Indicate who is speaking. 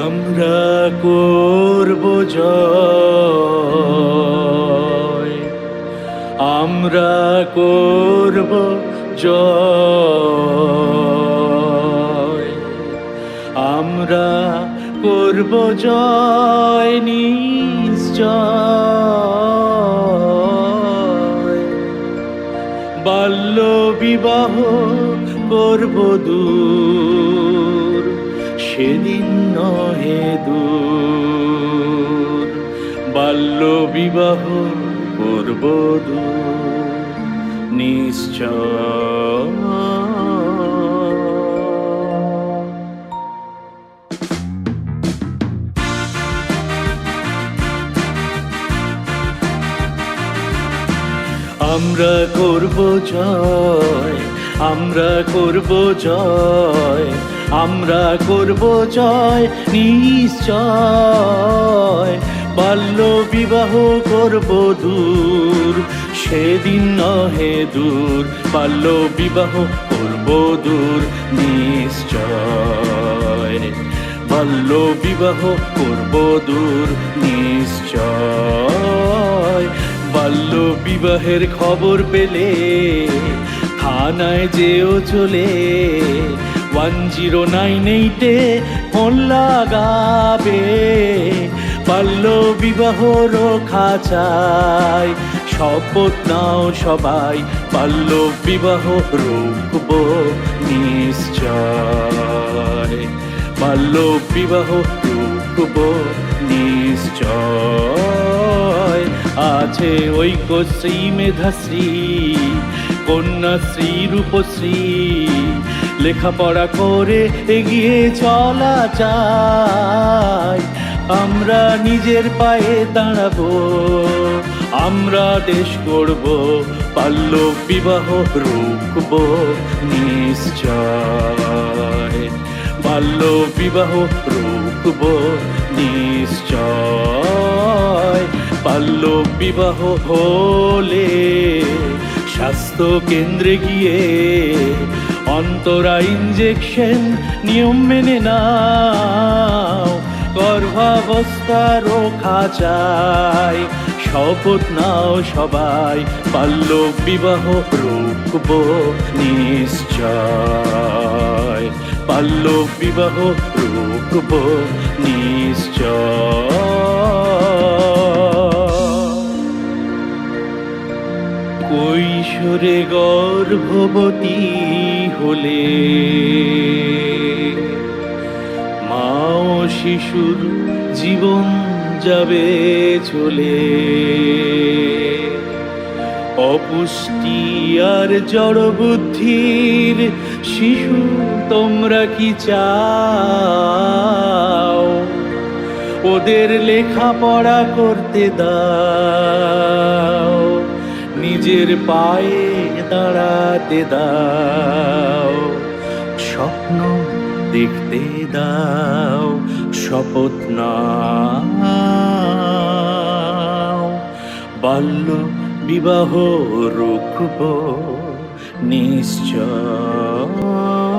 Speaker 1: আমরা করব জয়, আমরা করব জয়, আমরা করব জয় নিশ্চয়। বাল্য বিবাহ করব দূর, সেদিন নহে দূর। বাল্য বিবাহ করব দূর নিশ্চয়। আমরা করব জয়, আমরা করব জয়, আমরা করব জয় নিশ্চয়। বাল্য বিবাহ করব দূর, সেদিন নহে দূর। বাল্য বিবাহ করব দূর নিশ্চয়, বাল্য বিবাহ করব দূর নিশ্চয়। বাল্য বিবাহের খবর পেলে থানায় যেও চলে, 1098-এ ফোন লাগাবে। বাল্য বিবাহ রক্ষা চাই, শপথ নাও সবাই। বাল্য বিবাহ রুখব নিশ্চয়, বাল্য বিবাহ রুখব নিশ্চয়। আছে ঐক্যশ্রী, মেধাশ্রী, কন্যাশ্রী, রূপশ্রী, লেখাপড়া করে এগিয়ে চলা চাই। আমরা নিজের পায়ে দাঁড়াবো, আমরা দেশ গড়ব। বাল্য বিবাহ রুখব নিশ্চয়, বাল্য বিবাহ রুখব নিশ্চয়। বাল্য বিবাহ হলে স্বাস্থ্য কেন্দ্রে গিয়ে অন্তরা ইঞ্জেকশন নিয়ম মেনে নাও। গর্ভাবস্থা রক্ষা চাই, শপথ নাও সবাই। বাল্য বিবাহ রুখব নিশ্চয়, বাল্য বিবাহ রুখব নিশ্চয়। কৈশোরে গর্ভবতী হলে মা ও শিশুর জীবন যাবে চলে। অপুষ্টি আর জড় বুদ্ধির শিশু তোমরা কি চাও? ওদের লেখাপড়া করতে দাও, নিজের পায়ে দাঁড়াতে দাও। স্বপ্ন দেখতে দাও, শপথ নাও। বাল্য বিবাহ রুখব নিশ্চয়।